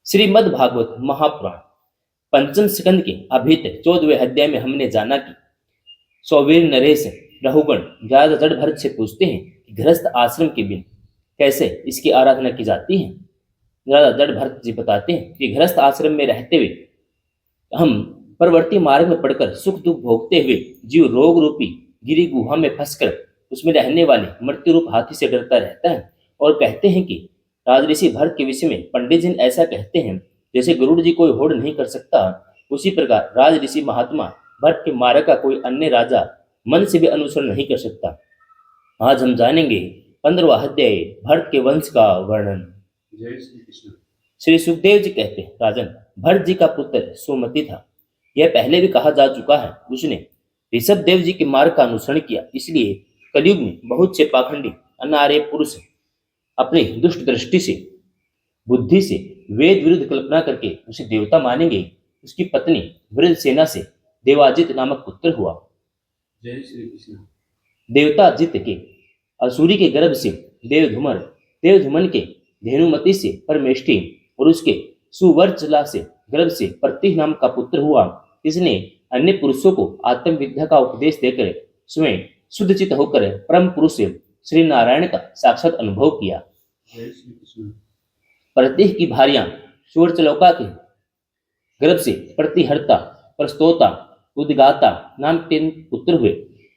श्रीमद् भागवत महापुराण पंचम स्कंद के अभी तक 14वें अध्याय में हमने जाना कि सौवीर नरेश रहुगण राजा जड़ भरत से पूछते हैं कि गृहस्थ आश्रम के बिन कैसे इसकी आराधना की जाती है। राजा जड़ भरत जी बताते हैं कि गृहस्थ आश्रम में रहते हुए हम परवर्ती मार्ग में पड़कर सुख दुख भोगते हुए जीव रोग रूपी गिरी गुहा में फंसकर उसमें रहने वाले मृत्यु रूप हाथी से डरता रहता है और कहते हैं कि राजऋषि भरत के विषय में पंडित जी ऐसा कहते हैं जैसे गरुड़ जी कोई होड़ नहीं कर सकता, उसी प्रकार राजऋषि महात्मा भरत के मार्ग का कोई अन्य राजा मन से भी अनुसरण नहीं कर सकता। आज हम जानेंगे 15वां अध्याय भरत के वंश का वर्णन। जय श्री कृष्ण। श्री सुखदेव जी कहते हैं, राजन भरत जी का पुत्र सुमति था। यह पहले भी कहा जा चुका है। उसने ऋषभ देव जी के मार्ग का अनुसरण किया, इसलिए कलयुग में बहुत से पाखंडी अनार्य पुरुष अपनी दुष्ट दृष्टि से बुद्धि से वेद विरुद्ध कल्पना करके उसे देवता मानेंगे। उसकी पत्नी वृद्ध सेना से देवाजित नामक पुत्र हुआ। जय श्री कृष्ण। देवता जित के असुरी के गर्भ से देवधुमन के धेनुमति से परमेष्टि और उसके सुवर्चला से गर्भ से प्रति नाम का पुत्र हुआ। इसने अन्य पुरुषों को आत्मविद्या का उपदेश देकर स्वयं शुद्धचित होकर परम पुरुष श्री नारायण का साक्षात अनुभव किया। जय श्री कृष्ण। प्रत्येक की भार्या सूर्यचलोका के गर्भ से प्रतिहर्ता प्रस्तोता उद्गाता नाम 3 पुत्र हुए।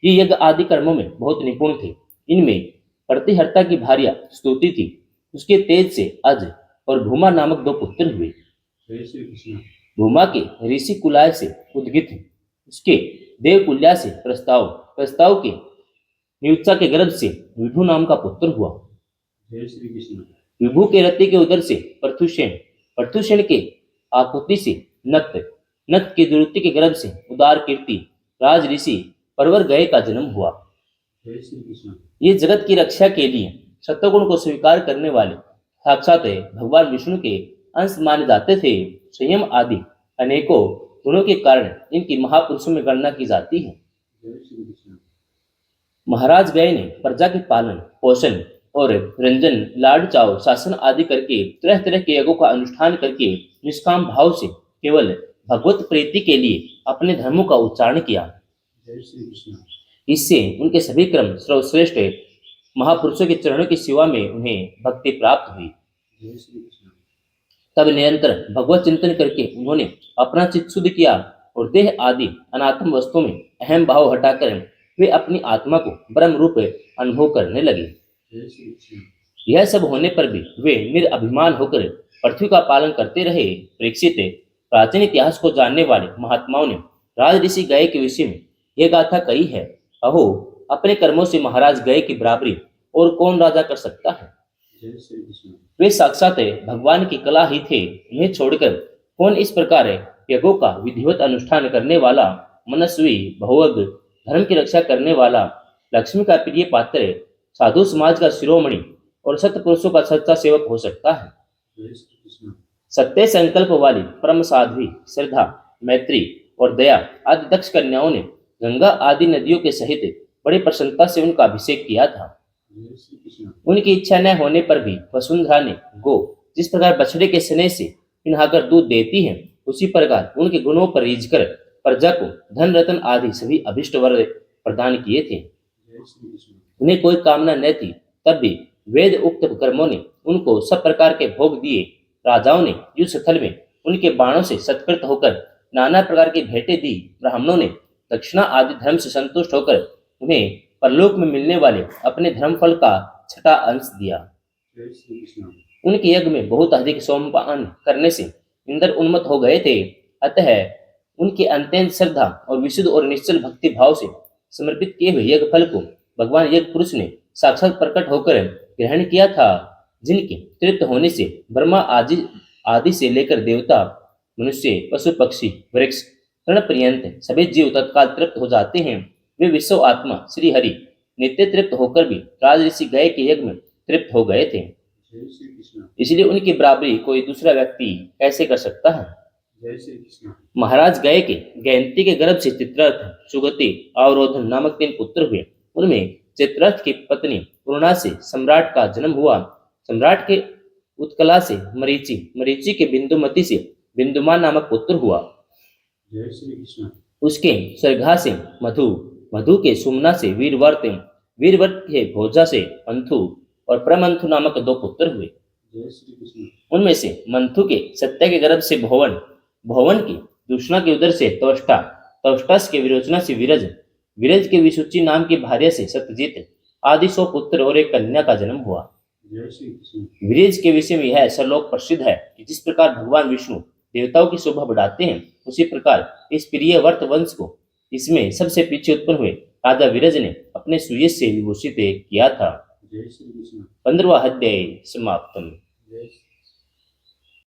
ये यज्ञ आदि कर्मों में बहुत निपुण थे। इनमें प्रतिहर्ता की भार्या स्तुति थी, उसके तेज से अज और भूमा नामक 2 पुत्र हुए। जय श्री कृष्ण। भूमा के ऋषि कुलाय से उद्गित थे, उसके देवकुल्या से प्रस्ताव के नियुत्सा के गर्भ से विभु नाम का पुत्र हुआ। जय श्री कृष्ण। विभु के रति के उदर से प्रथुषेण के आकुति से नत के दुरुति के गर्भ से उदार कीर्ति राज ऋषि परवर गए का जन्म हुआ। जय श्री कृष्ण। ये जगत की रक्षा के लिए सत्वगुण को स्वीकार करने वाले साक्षात भगवान विष्णु के अंश माने जाते थे। संयम आदि अनेकों गुणों के कारण इनकी महापुरुषों में गणना की जाती है। जय श्री कृष्ण। महाराज गए ने प्रजा के पालन पोषण और रंजन लाड चाव शासन आदि करके तरह तरह के यज्ञों का अनुष्ठान करके निष्काम भाव से केवल भगवत प्रीति के लिए अपने धर्मों का उच्चारण किया। जय श्री कृष्ण। इससे उनके सभी क्रम सर्वश्रेष्ठ महापुरुषों के चरणों की सेवा में उन्हें भक्ति प्राप्त हुई। जय श्री कृष्ण। तब निरंतर भगवत चिंतन करके उन्होंने अपना चित्त शुद्ध किया और देह आदि अनात्म वस्तुओं में अहम भाव हटाकर वे अपनी आत्मा को ब्रह्म रूप अनुभव करने लगे। जय श्री कृष्ण। यह सब होने पर भी वे निरअभिमान होकर पृथ्वी का पालन करते रहे। परीक्षित प्राचीन इतिहास को जानने वाले महात्माओं ने राज ऋषि गए के विषय में यह गाथा कही है। अहो, अपने कर्मों से महाराज गए की बराबरी और कौन राजा कर सकता है। जय श्री कृष्ण। वे साक्षात भगवान की कला ही थे। उन्हें छोड़कर कौन इस प्रकार यज्ञों का विधिवत अनुष्ठान करने वाला, मनस्वी भोग धर्म की रक्षा करने वाला, लक्ष्मी का प्रिय पात्र, साधु समाज का शिरोमणि और सत्पुरुषों का सच्चा सेवक हो सकता है। जय श्री कृष्ण। सत्य संकल्प वाली परम साध्वी श्रद्धा मैत्री और दया आदि दक्ष कन्याओं ने गंगा आदि नदियों के सहित बड़ी प्रसन्नता से उनका अभिषेक किया था। जय श्री कृष्ण। उनकी इच्छा न होने पर भी वसुंधरा ने गो जिस प्रकार बछड़े के स्नेह से पिन्हाकर दूध देती है, उसी प्रकार उनके गुणों पर रीझकर प्रजा को धन रत्न आदि सभी अभिष्ट वर प्रदान किए थे। जय श्री कृष्ण। उन्हें कोई कामना न थी, तब भी वेद उक्त कर्मों ने उनको सब प्रकार के भोग दिए। राजाओं ने युद्ध स्थल में उनके बाणों से सत्कृत होकर नाना प्रकार की भेंटें दी। ब्राह्मणों ने दक्षिणा आदि धर्म से संतुष्ट होकर उन्हें परलोक में मिलने वाले अपने धर्म फल का 6वां अंश दिया। जय श्री कृष्ण। उनके यज्ञ में बहुत अधिक सोमपान करने से इंद्र उन्मत्त हो गए थे, अतः उनके अत्यंत श्रद्धा और विशुद्ध और निश्चल भक्ति भाव से समर्पित किए हुए यज्ञ फल को भगवान यज्ञ पुरुष ने साक्षात प्रकट होकर ग्रहण किया था, जिनके तृप्त होने से ब्रह्मा आदि से लेकर देवता मनुष्य पशु पक्षी वृक्ष तृण पर्यंत सभी जीव तत्काल तृप्त हो जाते हैं। वे विश्व आत्मा श्री हरि नित्य तृप्त होकर भी राज ऋषि गए के यज्ञ में तृप्त हो गए थे। जय श्री कृष्ण। इसलिए उनकी बराबरी कोई दूसरा व्यक्ति कैसे कर सकता है। जय श्री कृष्ण। महाराज गए के गयंती के गर्भ से चित्ररथ सुगति अवरोधन नामक 3 पुत्र हुए। उनमें चित्ररथ की पत्नी पूर्णा से सम्राट का जन्म हुआ। सम्राट के उत्कला से मरीचि, मरीचि के बिंदुमती से बिंदुमान नामक पुत्र हुआ। जय श्री कृष्ण। उसके स्वर्गा से मधु, मधु के सुमना से वीरवर्त, वीरवर्त के भोजा से मंथु और प्रमंथु नामक दो पुत्र हुए। जय श्री कृष्ण। उनमें से मंथु के सत्य के गर्भ से भोवन, भोवन की दूषणा के उदर से त्वष्टा, त्वष्टास के विरोचना से विरज, विरज के विसुचि नाम की भार्य से सत्यजित आदि 100 पुत्र और एक कन्या का जन्म हुआ। जय श्री कृष्ण। विरज के विषय में यह सर्वलोक प्रसिद्ध है कि जिस प्रकार भगवान विष्णु देवताओं की शोभा बढ़ाते हैं, उसी प्रकार इस प्रिय वर्त वंश को इसमें सबसे पीछे उत्पन्न हुए राजा विरज ने अपने सुयश से विभूषित किया था। जय श्री कृष्ण। 15वां अध्याय समाप्तम। जय